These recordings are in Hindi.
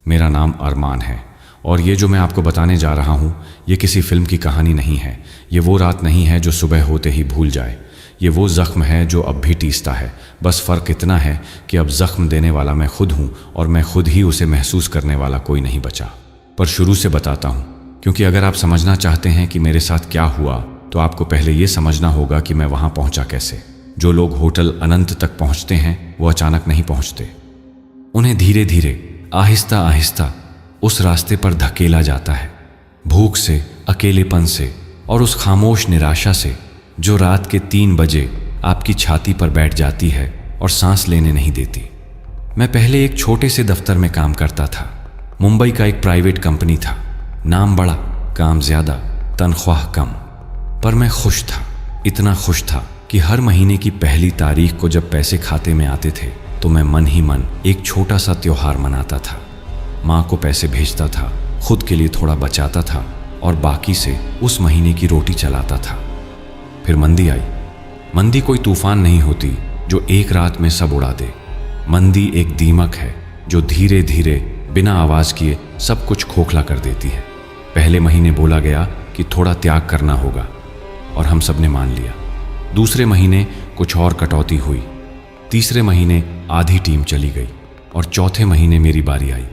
मेरा नाम अरमान है और ये जो मैं आपको बताने जा रहा हूँ ये किसी फिल्म की कहानी नहीं है। ये वो रात नहीं है जो सुबह होते ही भूल जाए। ये वो ज़ख्म है जो अब भी टीसता है। बस फ़र्क इतना है कि अब ज़ख्म देने वाला मैं खुद हूँ और मैं खुद ही उसे महसूस करने वाला कोई नहीं बचा। पर शुरू से बताता हूँ, क्योंकि अगर आप समझना चाहते हैं कि मेरे साथ क्या हुआ तो आपको पहले ये समझना होगा कि मैं वहाँ पहुँचा कैसे। जो लोग होटल अनंत तक पहुँचते हैं वो अचानक नहीं पहुँचते। उन्हें धीरे धीरे, आहिस्ता आहिस्ता उस रास्ते पर धकेला जाता है। भूख से, अकेलेपन से और उस खामोश निराशा से जो रात के 3 बजे आपकी छाती पर बैठ जाती है और सांस लेने नहीं देती। मैं पहले एक छोटे से दफ्तर में काम करता था। मुंबई का एक प्राइवेट कंपनी था। नाम बड़ा, काम ज़्यादा, तनख्वाह कम। पर मैं खुश था, इतना खुश था कि हर महीने की पहली तारीख को जब पैसे खाते में आते थे तो मैं मन ही मन एक छोटा सा त्योहार मनाता था। माँ को पैसे भेजता था, खुद के लिए थोड़ा बचाता था और बाकी से उस महीने की रोटी चलाता था। फिर मंदी आई। मंदी कोई तूफान नहीं होती जो एक रात में सब उड़ा दे। मंदी एक दीमक है जो धीरे धीरे बिना आवाज़ किए सब कुछ खोखला कर देती है। पहले महीने बोला गया कि थोड़ा त्याग करना होगा और हम सब ने मान लिया। दूसरे महीने कुछ और कटौती हुई। तीसरे महीने आधी टीम चली गई और चौथे महीने मेरी बारी आई।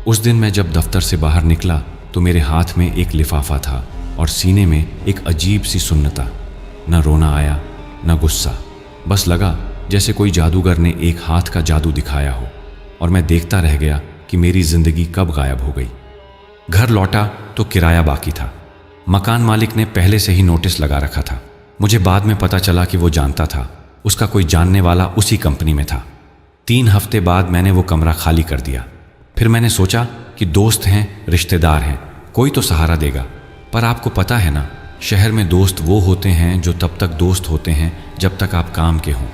उस दिन मैं जब दफ्तर से बाहर निकला तो मेरे हाथ में एक लिफाफा था और सीने में एक अजीब सी सुन्नता। न रोना आया, न गुस्सा। बस लगा जैसे कोई जादूगर ने एक हाथ का जादू दिखाया हो और मैं देखता रह गया कि मेरी जिंदगी कब गायब हो गई। घर लौटा तो किराया बाकी था। मकान मालिक ने पहले से ही नोटिस लगा रखा था। मुझे बाद में पता चला कि वो जानता था, उसका कोई जानने वाला उसी कंपनी में था। 3 हफ्ते बाद मैंने वो कमरा खाली कर दिया। फिर मैंने सोचा कि दोस्त हैं, रिश्तेदार हैं, कोई तो सहारा देगा। पर आपको पता है ना, शहर में दोस्त वो होते हैं जो तब तक दोस्त होते हैं जब तक आप काम के हों।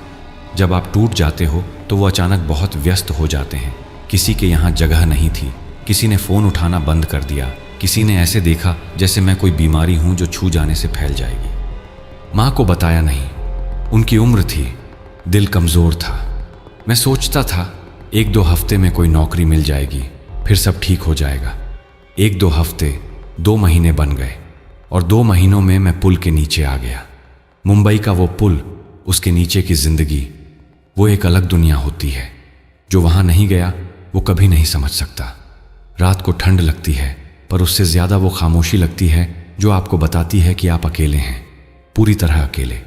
जब आप टूट जाते हो तो वो अचानक बहुत व्यस्त हो जाते हैं। किसी के यहाँ जगह नहीं थी, किसी ने फ़ोन उठाना बंद कर दिया, किसी ने ऐसे देखा जैसे मैं कोई बीमारी हूँ जो छू जाने से फैल जाएगी। माँ को बताया नहीं, उनकी उम्र थी, दिल कमज़ोर था। मैं सोचता था 1-2 हफ्ते में कोई नौकरी मिल जाएगी, फिर सब ठीक हो जाएगा। 1-2 हफ्ते, 2 महीने बन गए और 2 महीनों में मैं पुल के नीचे आ गया। मुंबई का वो पुल, उसके नीचे की जिंदगी, वो एक अलग दुनिया होती है। जो वहाँ नहीं गया वो कभी नहीं समझ सकता। रात को ठंड लगती है पर उससे ज़्यादा वो खामोशी लगती है जो आपको बताती है कि आप अकेले हैं, पूरी तरह अकेले।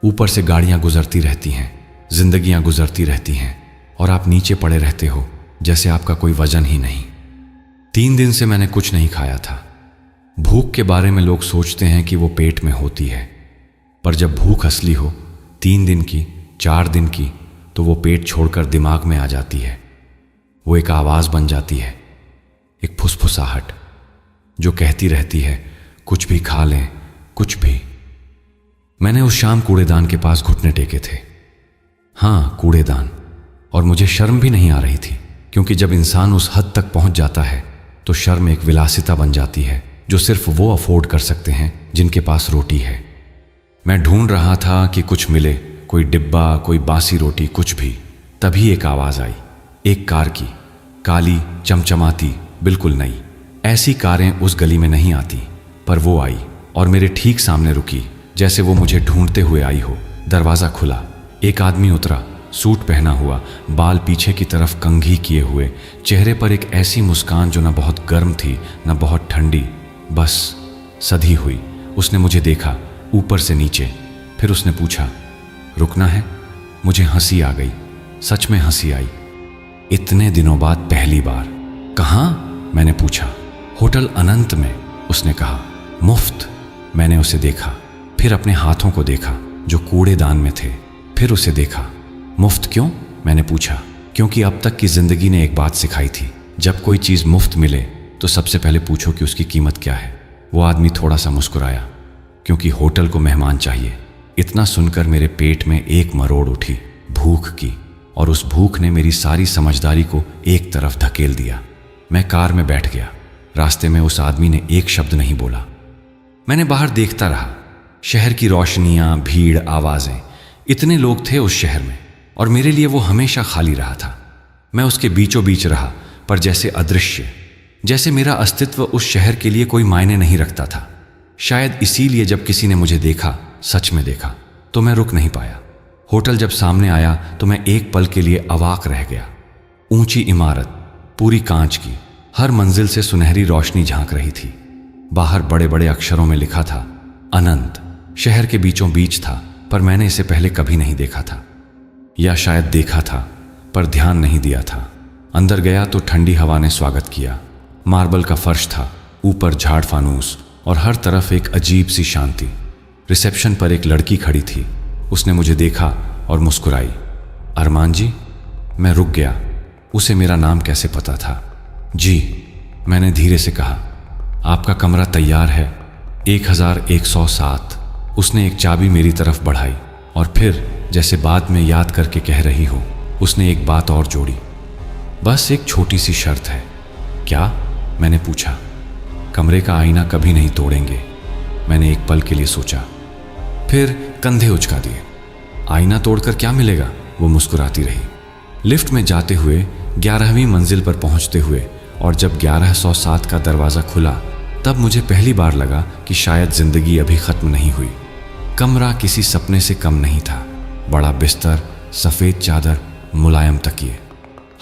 ऊपर से गाड़ियाँ गुजरती रहती हैं, जिंदगियाँ गुजरती रहती हैं और आप नीचे पड़े रहते हो जैसे आपका कोई वजन ही नहीं। 3 दिन से मैंने कुछ नहीं खाया था। भूख के बारे में लोग सोचते हैं कि वो पेट में होती है, पर जब भूख असली हो, 3 दिन की, 4 दिन की, तो वो पेट छोड़कर दिमाग में आ जाती है। वो एक आवाज़ बन जाती है, एक फुसफुसाहट जो कहती रहती है, कुछ भी खा लें, कुछ भी। मैंने उस शाम कूड़ेदान के पास घुटने टेके थे। हाँ, कूड़ेदान। और मुझे शर्म भी नहीं आ रही थी, क्योंकि जब इंसान उस हद तक पहुंच जाता है तो शर्म एक विलासिता बन जाती है जो सिर्फ वो अफोर्ड कर सकते हैं जिनके पास रोटी है। मैं ढूंढ रहा था कि कुछ मिले, कोई डिब्बा, कोई बासी रोटी, कुछ भी। तभी एक आवाज़ आई, एक कार की, काली, चमचमाती, बिल्कुल नई। ऐसी कारें उस गली में नहीं आती, पर वो आई और मेरे ठीक सामने रुकी, जैसे वो मुझे ढूंढते हुए आई हो। दरवाज़ा खुला, एक आदमी उतरा, सूट पहना हुआ, बाल पीछे की तरफ कंघी किए हुए, चेहरे पर एक ऐसी मुस्कान जो न बहुत गर्म थी न बहुत ठंडी, बस सधी हुई। उसने मुझे देखा ऊपर से नीचे, फिर उसने पूछा, रुकना है? मुझे हंसी आ गई, सच में हंसी आई। इतने दिनों बाद पहली बार। कहाँ? मैंने पूछा। होटल अनंत में, उसने कहा। मुफ्त? मैंने उसे देखा, फिर अपने हाथों को देखा जो कूड़ेदान में थे, फिर उसे देखा। मुफ्त क्यों? मैंने पूछा। क्योंकि अब तक की जिंदगी ने एक बात सिखाई थी, जब कोई चीज़ मुफ्त मिले तो सबसे पहले पूछो कि उसकी कीमत क्या है। वो आदमी थोड़ा सा मुस्कुराया, क्योंकि होटल को मेहमान चाहिए। इतना सुनकर मेरे पेट में एक मरोड़ उठी, भूख की, और उस भूख ने मेरी सारी समझदारी को एक तरफ धकेल दिया। मैं कार में बैठ गया। रास्ते में उस आदमी ने एक शब्द नहीं बोला। मैंने बाहर देखता रहा, शहर की रोशनियां, भीड़, आवाज़ें, इतने लोग थे उस शहर में और मेरे लिए वो हमेशा खाली रहा था। मैं उसके बीचों बीच रहा, पर जैसे अदृश्य, जैसे मेरा अस्तित्व उस शहर के लिए कोई मायने नहीं रखता था। शायद इसीलिए जब किसी ने मुझे देखा, सच में देखा, तो मैं रुक नहीं पाया। होटल जब सामने आया तो मैं एक पल के लिए अवाक रह गया। ऊंची इमारत, पूरी कांच की, हर मंजिल से सुनहरी रोशनी झांक रही थी। बाहर बड़े बड़े अक्षरों में लिखा था अनंत। शहर के बीचों बीच था, पर मैंने इसे पहले कभी नहीं देखा था, या शायद देखा था पर ध्यान नहीं दिया था। अंदर गया तो ठंडी हवा ने स्वागत किया। मार्बल का फर्श था, ऊपर झाड़ फानूस और हर तरफ एक अजीब सी शांति। रिसेप्शन पर एक लड़की खड़ी थी। उसने मुझे देखा और मुस्कुराई। अरमान जी? मैं रुक गया। उसे मेरा नाम कैसे पता था? जी, मैंने धीरे से कहा। आपका कमरा तैयार है, 1107। उसने एक चाबी मेरी तरफ बढ़ाई और फिर जैसे बाद में याद करके कह रही हो, उसने एक बात और जोड़ी। बस एक छोटी सी शर्त है। क्या? मैंने पूछा। कमरे का आईना कभी नहीं तोड़ेंगे। मैंने एक पल के लिए सोचा, फिर कंधे उचका दिए। आईना तोड़कर क्या मिलेगा? वो मुस्कुराती रही। लिफ्ट में जाते हुए 11वीं मंजिल पर पहुंचते हुए और जब 1107 का दरवाज़ा खुला तब मुझे पहली बार लगा कि शायद जिंदगी अभी ख़त्म नहीं हुई। कमरा किसी सपने से कम नहीं था। बड़ा बिस्तर, सफ़ेद चादर, मुलायम तकिए।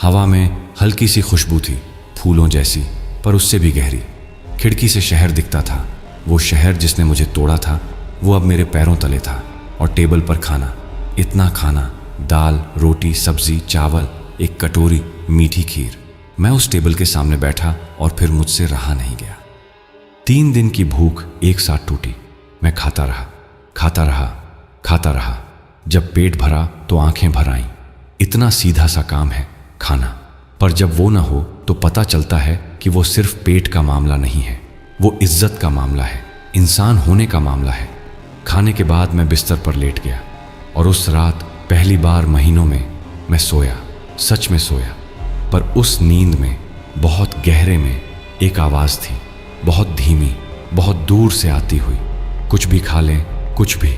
हवा में हल्की सी खुशबू थी, फूलों जैसी, पर उससे भी गहरी। खिड़की से शहर दिखता था। वो शहर जिसने मुझे तोड़ा था, वो अब मेरे पैरों तले था। और टेबल पर खाना, इतना खाना, दाल, रोटी, सब्जी, चावल, एक कटोरी मीठी खीर। मैं उस टेबल के सामने बैठा और फिर मुझसे रहा नहीं गया। 3 दिन की भूख एक साथ टूटी। मैं खाता रहा, खाता रहा, खाता रहा। जब पेट भरा तो आंखें भर आईं। इतना सीधा सा काम है खाना, पर जब वो ना हो तो पता चलता है कि वो सिर्फ पेट का मामला नहीं है, वो इज्जत का मामला है, इंसान होने का मामला है। खाने के बाद मैं बिस्तर पर लेट गया और उस रात पहली बार महीनों में मैं सोया, सच में सोया। पर उस नींद में, बहुत गहरे में, एक आवाज़ थी, बहुत धीमी, बहुत दूर से आती हुई। कुछ भी खा लें, कुछ भी।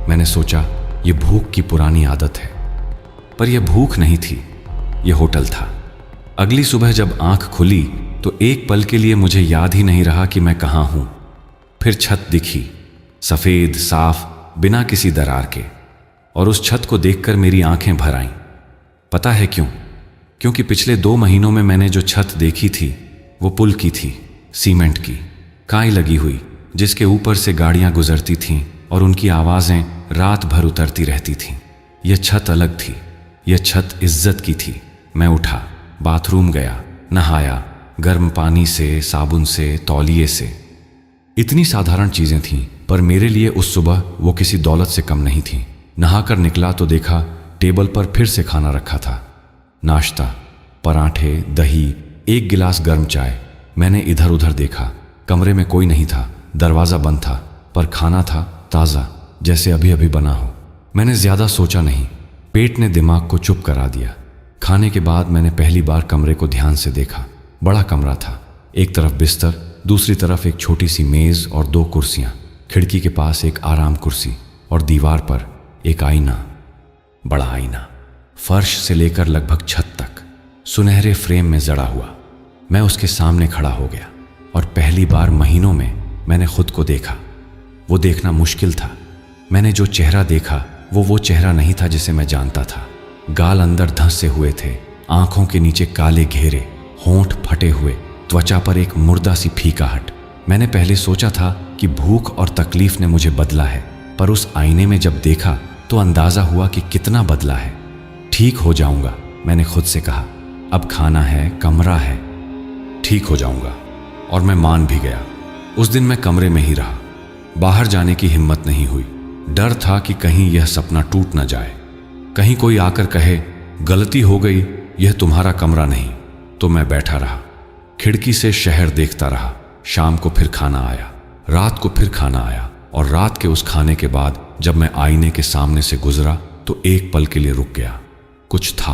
मैंने सोचा ये भूख की पुरानी आदत है, पर यह भूख नहीं थी, यह होटल था। अगली सुबह जब आंख खुली तो एक पल के लिए मुझे याद ही नहीं रहा कि मैं कहाँ हूँ। फिर छत दिखी, सफ़ेद, साफ, बिना किसी दरार के, और उस छत को देखकर मेरी आंखें भर आईं। पता है क्यों? क्योंकि पिछले 2 महीनों में मैंने जो छत देखी थी वो पुल की थी, सीमेंट की, काई लगी हुई, जिसके ऊपर से गाड़ियां गुजरती थीं और उनकी आवाज़ें रात भर उतरती रहती थीं। यह छत अलग थी, यह छत इज्जत की थी। मैं उठा, बाथरूम गया, नहाया, गर्म पानी से, साबुन से, तौलिए से। इतनी साधारण चीज़ें थीं, पर मेरे लिए उस सुबह वो किसी दौलत से कम नहीं थी। नहाकर निकला तो देखा टेबल पर फिर से खाना रखा था। नाश्ता, पराठे, दही, एक गिलास गर्म चाय। मैंने इधर उधर देखा, कमरे में कोई नहीं था, दरवाज़ा बंद था, पर खाना था ताज़ा, जैसे अभी अभी बना हो। मैंने ज़्यादा सोचा नहीं, पेट ने दिमाग को चुप करा दिया। खाने के बाद मैंने पहली बार कमरे को ध्यान से देखा। बड़ा कमरा था, एक तरफ बिस्तर, दूसरी तरफ एक छोटी सी मेज़ और 2 कुर्सियाँ। खिड़की के पास एक आराम कुर्सी और दीवार पर एक आईना, बड़ा आईना, फर्श से लेकर लगभग छत तक सुनहरे फ्रेम में जड़ा हुआ। मैं उसके सामने खड़ा हो गया और पहली बार महीनों में मैंने खुद को देखा। वो देखना मुश्किल था। मैंने जो चेहरा देखा वो चेहरा नहीं था जिसे मैं जानता था। गाल अंदर धंसे हुए थे, आंखों के नीचे काले घेरे, होंठ फटे हुए, त्वचा पर एक मुर्दा सी फीकाहट। मैंने पहले सोचा था कि भूख और तकलीफ ने मुझे बदला है, पर उस आईने में जब देखा तो अंदाजा हुआ कि कितना बदला है। ठीक हो जाऊंगा, मैंने खुद से कहा। अब खाना है, कमरा है, ठीक हो जाऊंगा। और मैं मान भी गया। उस दिन मैं कमरे में ही रहा। बाहर जाने की हिम्मत नहीं हुई। डर था कि कहीं यह सपना टूट न जाए, कहीं कोई आकर कहे गलती हो गई, यह तुम्हारा कमरा नहीं। तो मैं बैठा रहा, खिड़की से शहर देखता रहा। शाम को फिर खाना आया, रात को फिर खाना आया, और रात के उस खाने के बाद जब मैं आईने के सामने से गुजरा तो एक पल के लिए रुक गया। कुछ था,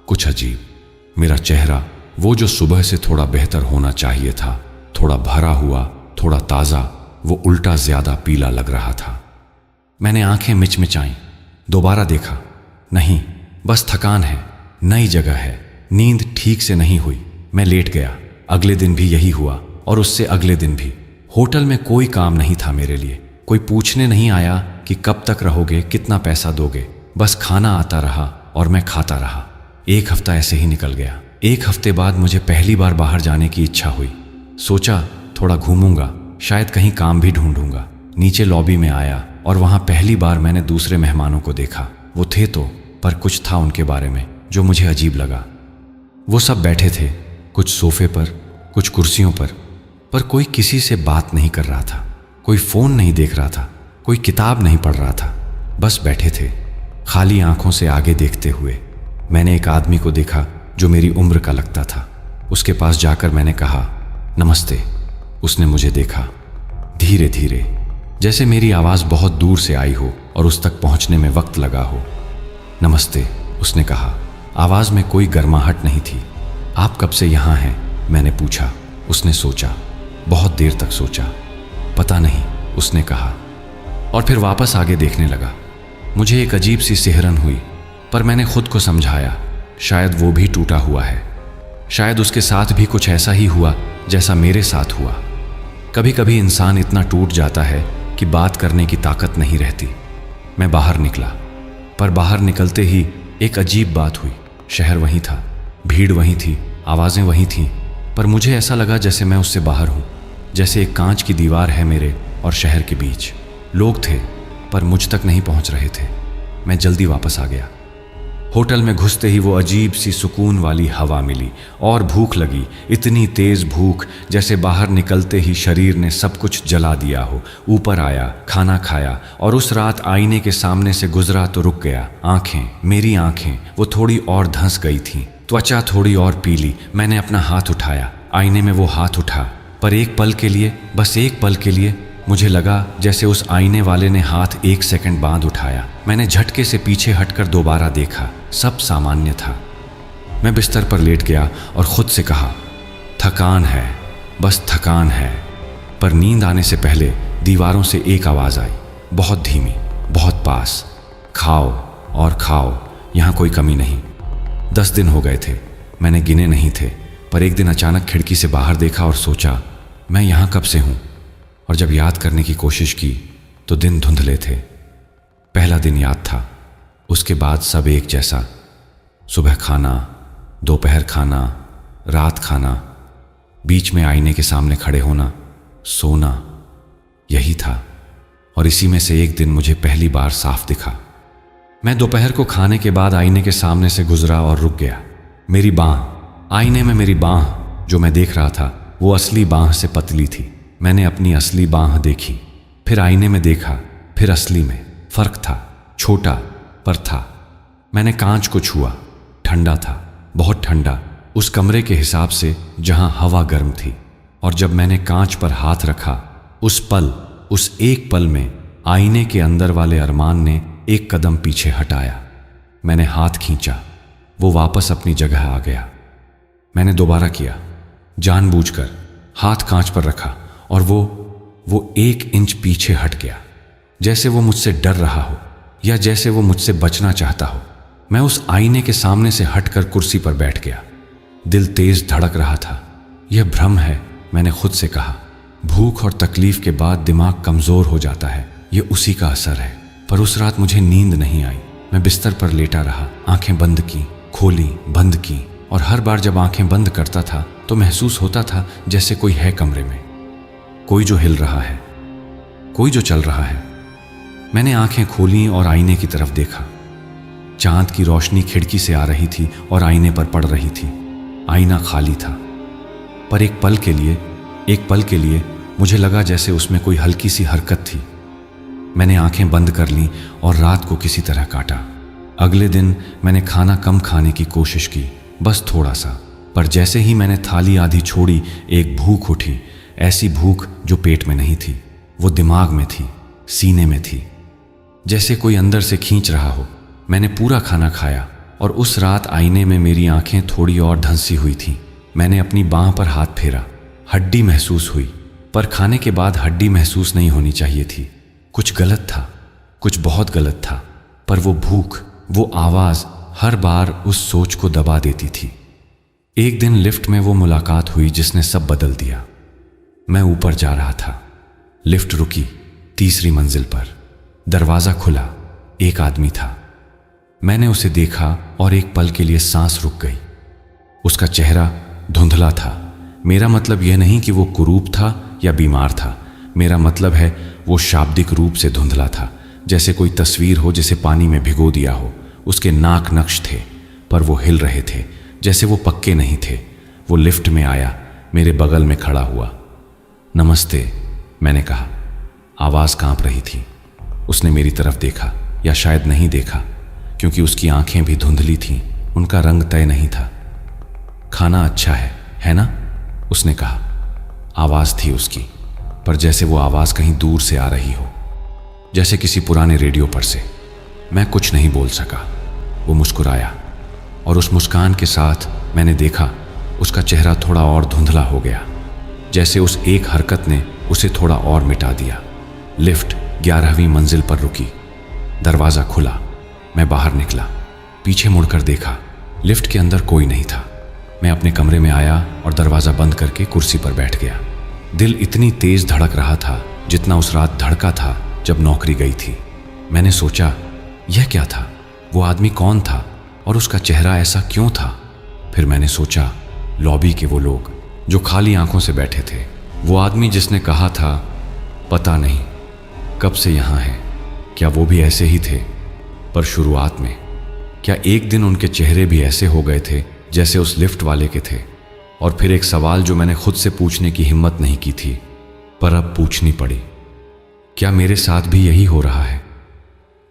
कुछ अजीब। मेरा चेहरा, वो जो सुबह से थोड़ा बेहतर होना चाहिए था, थोड़ा भरा हुआ, थोड़ा ताज़ा, वो उल्टा ज़्यादा पीला लग रहा था। मैंने आंखें मिचमिचाईं, दोबारा देखा। नहीं, बस थकान है, नई जगह है, नींद ठीक से नहीं हुई। मैं लेट गया। अगले दिन भी यही हुआ और उससे अगले दिन भी। होटल में कोई काम नहीं था मेरे लिए। कोई पूछने नहीं आया कि कब तक रहोगे, कितना पैसा दोगे। बस खाना आता रहा और मैं खाता रहा। एक हफ्ता ऐसे ही निकल गया। एक हफ्ते बाद मुझे पहली बार बाहर जाने की इच्छा हुई। सोचा थोड़ा घूमूंगा, शायद कहीं काम भी ढूंढूंगा। नीचे लॉबी में आया और वहां पहली बार मैंने दूसरे मेहमानों को देखा। वो थे तो, पर कुछ था उनके बारे में जो मुझे अजीब लगा। वो सब बैठे थे, कुछ सोफे पर, कुछ कुर्सियों पर कोई किसी से बात नहीं कर रहा था, कोई फोन नहीं देख रहा था, कोई किताब नहीं पढ़ रहा था। बस बैठे थे, खाली आंखों से आगे देखते हुए। मैंने एक आदमी को देखा जो मेरी उम्र का लगता था। उसके पास जाकर मैंने कहा, नमस्ते। उसने मुझे देखा, धीरे धीरे, जैसे मेरी आवाज़ बहुत दूर से आई हो और उस तक पहुंचने में वक्त लगा हो। नमस्ते, उसने कहा। आवाज़ में कोई गर्माहट नहीं थी। आप कब से यहाँ हैं? मैंने पूछा। उसने सोचा, बहुत देर तक सोचा। पता नहीं, उसने कहा, और फिर वापस आगे देखने लगा। मुझे एक अजीब सी सिहरन हुई, पर मैंने खुद को समझाया, शायद वो भी टूटा हुआ है। शायद उसके साथ भी कुछ ऐसा ही हुआ जैसा मेरे साथ हुआ। कभी कभी इंसान इतना टूट जाता है कि बात करने की ताकत नहीं रहती। मैं बाहर निकला, पर बाहर निकलते ही एक अजीब बात हुई। शहर वहीं था, भीड़ वहीं थी, आवाज़ें वहीं थीं, पर मुझे ऐसा लगा जैसे मैं उससे बाहर हूँ, जैसे एक कांच की दीवार है मेरे और शहर के बीच। लोग थे, पर मुझ तक नहीं पहुँच रहे थे। मैं जल्दी वापस आ गया। होटल में घुसते ही वो अजीब सी सुकून वाली हवा मिली और भूख लगी, इतनी तेज भूख जैसे बाहर निकलते ही शरीर ने सब कुछ जला दिया हो। ऊपर आया, खाना खाया और उस रात आईने के सामने से गुजरा तो रुक गया। आंखें, मेरी आंखें, वो थोड़ी और धंस गई थीं, त्वचा थोड़ी और पीली। मैंने अपना हाथ उठाया, आईने में वो हाथ उठा, पर एक पल के लिए, बस एक पल के लिए मुझे लगा जैसे उस आईने वाले ने हाथ एक सेकंड बाद उठाया। मैंने झटके से पीछे हटकर दोबारा देखा, सब सामान्य था। मैं बिस्तर पर लेट गया और खुद से कहा, थकान है, बस थकान है। पर नींद आने से पहले दीवारों से एक आवाज़ आई, बहुत धीमी, बहुत पास, खाओ और खाओ, यहाँ कोई कमी नहीं। 10 दिन हो गए थे, मैंने गिने नहीं थे, पर एक दिन अचानक खिड़की से बाहर देखा और सोचा, मैं यहाँ कब से हूँ? और जब याद करने की कोशिश की तो दिन धुंधले थे। पहला दिन याद था, उसके बाद सब एक जैसा। सुबह खाना, दोपहर खाना, रात खाना, बीच में आईने के सामने खड़े होना, सोना, यही था। और इसी में से एक दिन मुझे पहली बार साफ दिखा। मैं दोपहर को खाने के बाद आईने के सामने से गुजरा और रुक गया। मेरी बाँह, आईने में मेरी बाँह जो मैं देख रहा था वो असली बाँह से पतली थी। मैंने अपनी असली बाँह देखी, फिर आईने में देखा, फिर असली में। फर्क था, छोटा पर था। मैंने कांच को छुआ, ठंडा था, बहुत ठंडा, उस कमरे के हिसाब से जहां हवा गर्म थी। और जब मैंने कांच पर हाथ रखा, उस एक पल में आईने के अंदर वाले अरमान ने एक कदम पीछे हटाया। मैंने हाथ खींचा, वो वापस अपनी जगह आ गया। मैंने दोबारा किया, जानबूझकर हाथ कांच पर रखा और वो 1 इंच पीछे हट गया, जैसे वो मुझसे डर रहा हो या जैसे वो मुझसे बचना चाहता हो। मैं उस आईने के सामने से हटकर कुर्सी पर बैठ गया। दिल तेज धड़क रहा था। यह भ्रम है, मैंने खुद से कहा। भूख और तकलीफ के बाद दिमाग कमजोर हो जाता है, यह उसी का असर है। पर उस रात मुझे नींद नहीं आई। मैं बिस्तर पर लेटा रहा, आंखें बंद की, खोली, बंद की, और हर बार जब आंखें बंद करता था तो महसूस होता था जैसे कोई है कमरे में, कोई जो हिल रहा है, कोई जो चल रहा है। मैंने आंखें खोली और आईने की तरफ देखा। चांद की रोशनी खिड़की से आ रही थी और आईने पर पड़ रही थी। आईना खाली था, पर एक पल के लिए मुझे लगा जैसे उसमें कोई हल्की सी हरकत थी। मैंने आंखें बंद कर लीं और रात को किसी तरह काटा। अगले दिन मैंने खाना कम खाने की कोशिश की, बस थोड़ा सा। पर जैसे ही मैंने थाली आधी छोड़ी, एक भूख उठी, ऐसी भूख जो पेट में नहीं थी, वो दिमाग में थी, सीने में थी, जैसे कोई अंदर से खींच रहा हो। मैंने पूरा खाना खाया और उस रात आईने में मेरी आंखें थोड़ी और धंसी हुई थीं। मैंने अपनी बाँह पर हाथ फेरा, हड्डी महसूस हुई, पर खाने के बाद हड्डी महसूस नहीं होनी चाहिए थी। कुछ गलत था, कुछ बहुत गलत था। पर वो भूख, वो आवाज़ हर बार उस सोच को दबा देती थी। एक दिन लिफ्ट में वो मुलाकात हुई जिसने सब बदल दिया। मैं ऊपर जा रहा था, लिफ्ट रुकी, तीसरी मंजिल पर दरवाज़ा खुला, एक आदमी था। मैंने उसे देखा और एक पल के लिए सांस रुक गई। उसका चेहरा धुंधला था। मेरा मतलब यह नहीं कि वो कुरूप था या बीमार था, मेरा मतलब है वो शाब्दिक रूप से धुंधला था, जैसे कोई तस्वीर हो जिसे पानी में भिगो दिया हो। उसके नाक नक्श थे, पर वो हिल रहे थे, जैसे वो पक्के नहीं थे। वो लिफ्ट में आया, मेरे बगल में खड़ा हुआ। नमस्ते, मैंने कहा। आवाज़ कांप रही थी। उसने मेरी तरफ देखा, या शायद नहीं देखा, क्योंकि उसकी आंखें भी धुंधली थीं, उनका रंग तय नहीं था। खाना अच्छा है ना? उसने कहा। आवाज़ थी उसकी, पर जैसे वो आवाज़ कहीं दूर से आ रही हो, जैसे किसी पुराने रेडियो पर से। मैं कुछ नहीं बोल सका। वो मुस्कुराया, और उस मुस्कान के साथ मैंने देखा उसका चेहरा थोड़ा और धुंधला हो गया, जैसे उस एक हरकत ने उसे थोड़ा और मिटा दिया। लिफ्ट 11वीं मंजिल पर रुकी, दरवाज़ा खुला। मैं बाहर निकला, पीछे मुड़कर देखा, लिफ्ट के अंदर कोई नहीं था। मैं अपने कमरे में आया और दरवाज़ा बंद करके कुर्सी पर बैठ गया। दिल इतनी तेज धड़क रहा था जितना उस रात धड़का था जब नौकरी गई थी। मैंने सोचा, यह क्या था? वो आदमी कौन था और उसका चेहरा ऐसा क्यों था? फिर मैंने सोचा, लॉबी के वो लोग जो खाली आंखों से बैठे थे, वो आदमी जिसने कहा था पता नहीं कब से यहाँ है, क्या वो भी ऐसे ही थे? पर शुरुआत में क्या एक दिन उनके चेहरे भी ऐसे हो गए थे जैसे उस लिफ्ट वाले के थे? और फिर एक सवाल जो मैंने खुद से पूछने की हिम्मत नहीं की थी, पर अब पूछनी पड़ी, क्या मेरे साथ भी यही हो रहा है?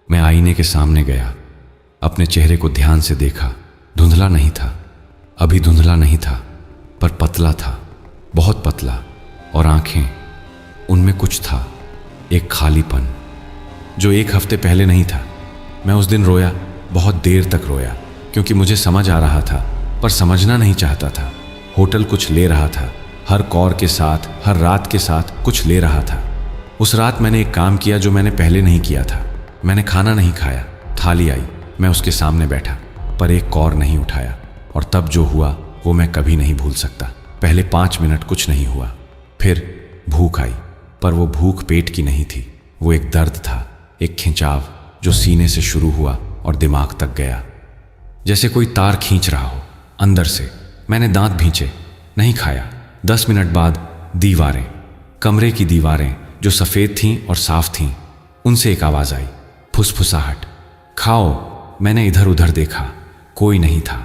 मैं आईने के सामने गया, अपने चेहरे को ध्यान से देखा। धुंधला नहीं था, अभी धुंधला नहीं था, पर पतला था, बहुत पतला। और आंखें, उनमें कुछ था, एक खालीपन जो एक हफ्ते पहले नहीं था। मैं उस दिन रोया, बहुत देर तक रोया, क्योंकि मुझे समझ आ रहा था, पर समझना नहीं चाहता था। होटल कुछ ले रहा था, हर कौर के साथ, हर रात के साथ कुछ ले रहा था। उस रात मैंने एक काम किया जो मैंने पहले नहीं किया था। मैंने खाना नहीं खाया। थाली आई, मैं उसके सामने बैठा, पर एक कौर नहीं उठाया। और तब जो हुआ वो मैं कभी नहीं भूल सकता। पहले 5 मिनट कुछ नहीं हुआ, फिर भूख आई, पर वो भूख पेट की नहीं थी, वो एक दर्द था, एक खिंचाव जो सीने से शुरू हुआ और दिमाग तक गया, जैसे कोई तार खींच रहा हो अंदर से। मैंने दांत भींचे, नहीं खाया। 10 मिनट बाद दीवारें, कमरे की दीवारें जो सफ़ेद थीं और साफ थीं, उनसे एक आवाज़ आई, फुसफुसाहट। खाओ। मैंने इधर उधर देखा, कोई नहीं था।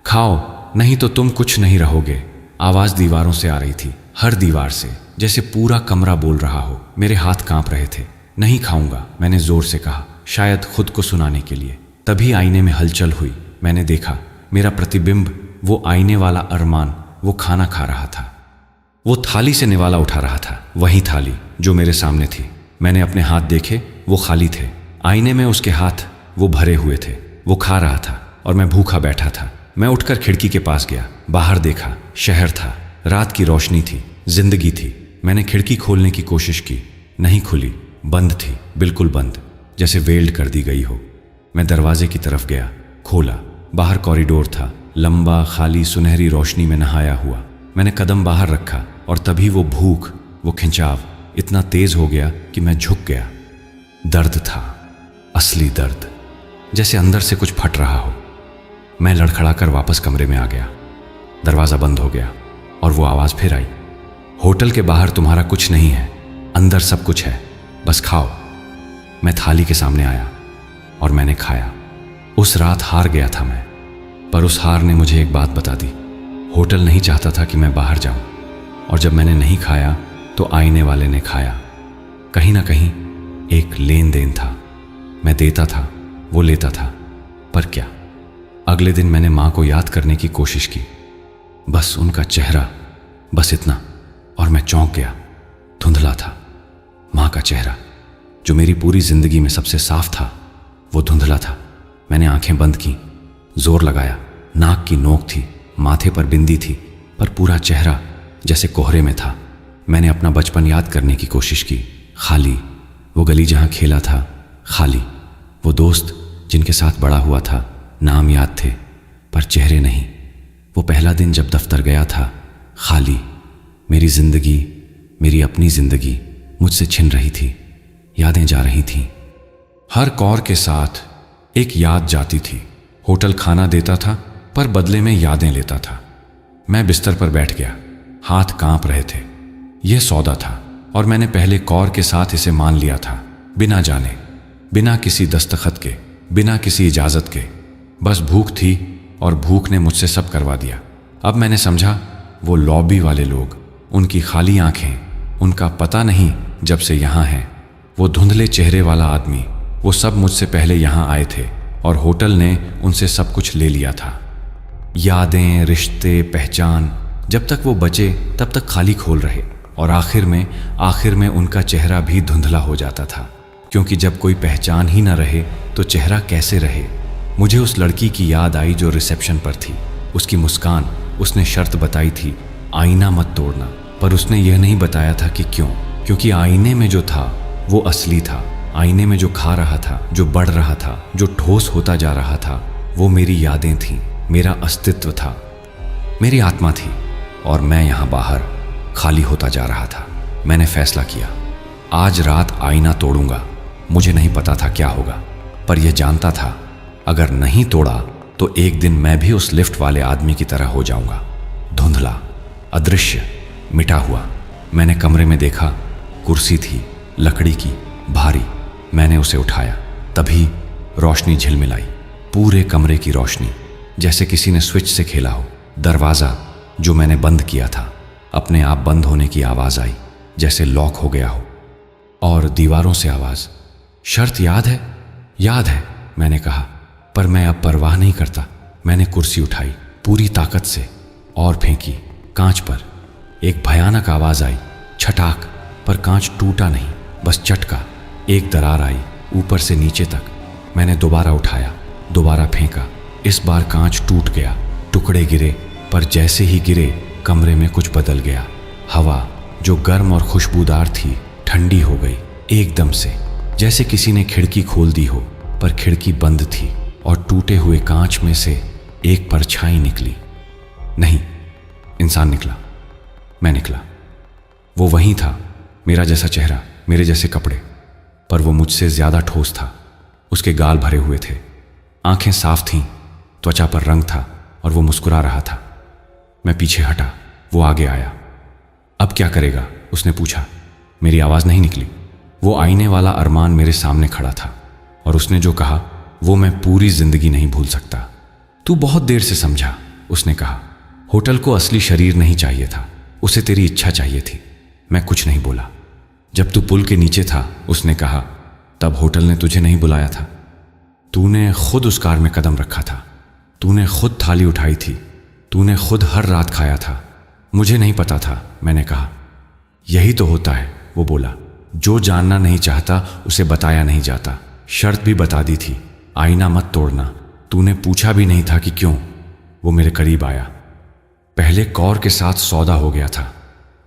खाओ, नहीं तो तुम कुछ नहीं रहोगे। आवाज़ दीवारों से आ रही थी, हर दीवार से, जैसे पूरा कमरा बोल रहा हो। मेरे हाथ कांप रहे थे। नहीं खाऊंगा, मैंने ज़ोर से कहा, शायद खुद को सुनाने के लिए। तभी आईने में हलचल हुई। मैंने देखा, मेरा प्रतिबिंब, वो आईने वाला अरमान, वो खाना खा रहा था। वो थाली से निवाला उठा रहा था, वही थाली जो मेरे सामने थी। मैंने अपने हाथ देखे, वो खाली थे। आईने में उसके हाथ वो भरे हुए थे। वो खा रहा था और मैं भूखा बैठा था। मैं उठकर खिड़की के पास गया, बाहर देखा, शहर था, रात की रोशनी थी, जिंदगी थी। मैंने खिड़की खोलने की कोशिश की, नहीं खुली, बंद थी, बिल्कुल बंद, जैसे वेल्ड कर दी गई हो। मैं दरवाजे की तरफ गया, खोला। बाहर कॉरिडोर था, लंबा, खाली, सुनहरी रोशनी में नहाया हुआ। मैंने कदम बाहर रखा और तभी वो भूख, वो खिंचाव इतना तेज हो गया कि मैं झुक गया। दर्द था, असली दर्द, जैसे अंदर से कुछ फट रहा हो। मैं लड़खड़ाकर वापस कमरे में आ गया। दरवाज़ा बंद हो गया और वो आवाज़ फिर आई, होटल के बाहर तुम्हारा कुछ नहीं है, अंदर सब कुछ है, बस खाओ। मैं थाली के सामने आया और मैंने खाया। उस रात हार गया था मैं, पर उस हार ने मुझे एक बात बता दी। होटल नहीं चाहता था कि मैं बाहर जाऊं, और जब मैंने नहीं खाया तो आईने वाले ने खाया। कहीं ना कहीं एक लेन देन था। मैं देता था, वो लेता था, पर क्या। अगले दिन मैंने माँ को याद करने की कोशिश की, बस उनका चेहरा, बस इतना, और मैं चौंक गया। धुंधला था, माँ का चेहरा जो मेरी पूरी जिंदगी में सबसे साफ था, वो धुंधला था। मैंने आंखें बंद की, जोर लगाया। नाक की नोक थी, माथे पर बिंदी थी, पर पूरा चेहरा जैसे कोहरे में था। मैंने अपना बचपन याद करने की कोशिश की, खाली। वो गली जहाँ खेला था, खाली। वो दोस्त जिनके साथ बड़ा हुआ था, नाम याद थे, पर चेहरे नहीं। वो पहला दिन जब दफ्तर गया था, खाली। मेरी जिंदगी, मेरी अपनी जिंदगी मुझसे छिन रही थी। यादें जा रही थीं। हर कौर के साथ एक याद जाती थी। होटल खाना देता था पर बदले में यादें लेता था। मैं बिस्तर पर बैठ गया, हाथ कांप रहे थे। यह सौदा था और मैंने पहले कौर के साथ इसे मान लिया था, बिना जाने, बिना किसी दस्तखत के, बिना किसी इजाज़त के। बस भूख थी और भूख ने मुझसे सब करवा दिया। अब मैंने समझा, वो लॉबी वाले लोग, उनकी खाली आंखें, उनका पता नहीं जब से यहाँ हैं, वो धुंधले चेहरे वाला आदमी, वो सब मुझसे पहले यहाँ आए थे और होटल ने उनसे सब कुछ ले लिया था। यादें, रिश्ते, पहचान, जब तक वो बचे तब तक खाली खोल रहे और आखिर में उनका चेहरा भी धुंधला हो जाता था, क्योंकि जब कोई पहचान ही न रहे तो चेहरा कैसे रहे। मुझे उस लड़की की याद आई जो रिसेप्शन पर थी। उसकी मुस्कान, उसने शर्त बताई थी, आईना मत तोड़ना, पर उसने यह नहीं बताया था कि क्यों। क्योंकि आईने में जो था वो असली था। आईने में जो खा रहा था, जो बढ़ रहा था, जो ठोस होता जा रहा था, वो मेरी यादें थीं, मेरा अस्तित्व था, मेरी आत्मा थी। और मैं यहाँ बाहर खाली होता जा रहा था। मैंने फैसला किया, आज रात आईना तोड़ूंगा। मुझे नहीं पता था क्या होगा, पर यह जानता था अगर नहीं तोड़ा तो एक दिन मैं भी उस लिफ्ट वाले आदमी की तरह हो जाऊंगा, धुंधला, अदृश्य, मिटा हुआ। मैंने कमरे में देखा, कुर्सी थी, लकड़ी की, भारी। मैंने उसे उठाया, तभी रोशनी झिलमिलाई, पूरे कमरे की रोशनी, जैसे किसी ने स्विच से खेला हो। दरवाज़ा जो मैंने बंद किया था, अपने आप बंद होने की आवाज़ आई, जैसे लॉक हो गया हो। और दीवारों से आवाज़, शर्त याद है? याद है, मैंने कहा, पर मैं अब परवाह नहीं करता। मैंने कुर्सी उठाई पूरी ताकत से और फेंकी कांच पर। एक भयानक आवाज़ आई, छटाक, पर कांच टूटा नहीं, बस चटका। एक दरार आई ऊपर से नीचे तक। मैंने दोबारा उठाया, दोबारा फेंका। इस बार कांच टूट गया, टुकड़े गिरे, पर जैसे ही गिरे कमरे में कुछ बदल गया। हवा जो गर्म और खुशबूदार थी, ठंडी हो गई एकदम से, जैसे किसी ने खिड़की खोल दी हो, पर खिड़की बंद थी और टूटे हुए कांच में से एक परछाई निकली। नहीं, इंसान निकला। मैं निकला। वो वहीं था, मेरा जैसा चेहरा, मेरे जैसे कपड़े, पर वो मुझसे ज़्यादा ठोस था। उसके गाल भरे हुए थे, आंखें साफ थीं, त्वचा पर रंग था और वो मुस्कुरा रहा था। मैं पीछे हटा, वो आगे आया। अब क्या करेगा? उसने पूछा। मेरी आवाज़ नहीं निकली। वो आईने वाला अरमान मेरे सामने खड़ा था और उसने जो कहा वो मैं पूरी जिंदगी नहीं भूल सकता। तू बहुत देर से समझा, उसने कहा। होटल को असली शरीर नहीं चाहिए था, उसे तेरी इच्छा चाहिए थी। मैं कुछ नहीं बोला। जब तू पुल के नीचे था, उसने कहा, तब होटल ने तुझे नहीं बुलाया था। तूने खुद उस कार में कदम रखा था, तूने खुद थाली उठाई थी, तूने खुद हर रात खाया था। मुझे नहीं पता था, मैंने कहा। यही तो होता है, वो बोला। जो जानना नहीं चाहता उसे बताया नहीं जाता। शर्त भी बता दी थी, आईना मत तोड़ना। तूने पूछा भी नहीं था कि क्यों। वो मेरे करीब आया। पहले कौर के साथ सौदा हो गया था।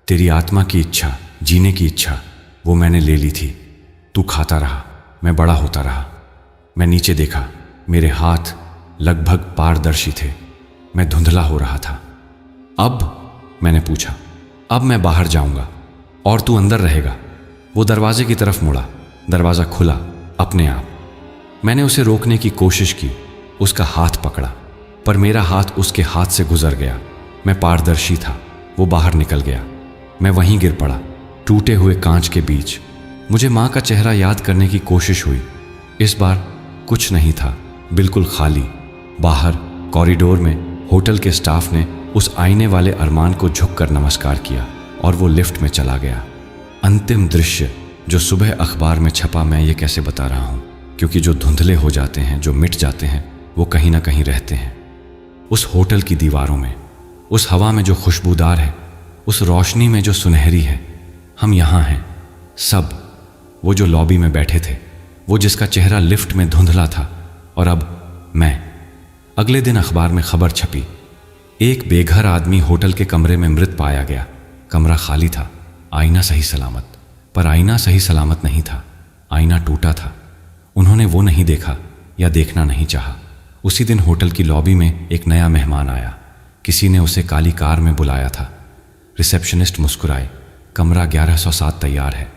तेरी आत्मा की इच्छा, जीने की इच्छा, वो मैंने ले ली थी। तू खाता रहा, मैं बड़ा होता रहा। मैं नीचे देखा, मेरे हाथ लगभग पारदर्शी थे। मैं धुंधला हो रहा था। अब? मैंने पूछा। अब मैं बाहर जाऊंगा और तू अंदर रहेगा। वो दरवाजे की तरफ मुड़ा। दरवाज़ा खुला अपने आप। मैंने उसे रोकने की कोशिश की, उसका हाथ पकड़ा, पर मेरा हाथ उसके हाथ से गुजर गया। मैं पारदर्शी था, वो बाहर निकल गया। मैं वहीं गिर पड़ा, टूटे हुए कांच के बीच। मुझे माँ का चेहरा याद करने की कोशिश हुई। इस बार कुछ नहीं था, बिल्कुल खाली। बाहर कॉरिडोर में होटल के स्टाफ ने उस आईने वाले अरमान को झुककर नमस्कार किया और वो लिफ्ट में चला गया। अंतिम दृश्य जो सुबह अखबार में छपा, मैं ये कैसे बता रहा हूँ, क्योंकि जो धुंधले हो जाते हैं, जो मिट जाते हैं, वो कहीं ना कहीं रहते हैं। उस होटल की दीवारों में, उस हवा में जो खुशबूदार है, उस रोशनी में जो सुनहरी है। हम यहाँ हैं सब। वो जो लॉबी में बैठे थे, वो जिसका चेहरा लिफ्ट में धुंधला था, और अब मैं। अगले दिन अखबार में खबर छपी, एक बेघर आदमी होटल के कमरे में मृत पाया गया। कमरा खाली था, आईना सही सलामत, पर आईना सही सलामत नहीं था, आईना टूटा था। उन्होंने वो नहीं देखा या देखना नहीं चाहा। उसी दिन होटल की लॉबी में एक नया मेहमान आया। किसी ने उसे काली कार में बुलाया था। रिसेप्शनिस्ट मुस्कुराई। कमरा 1107 तैयार है।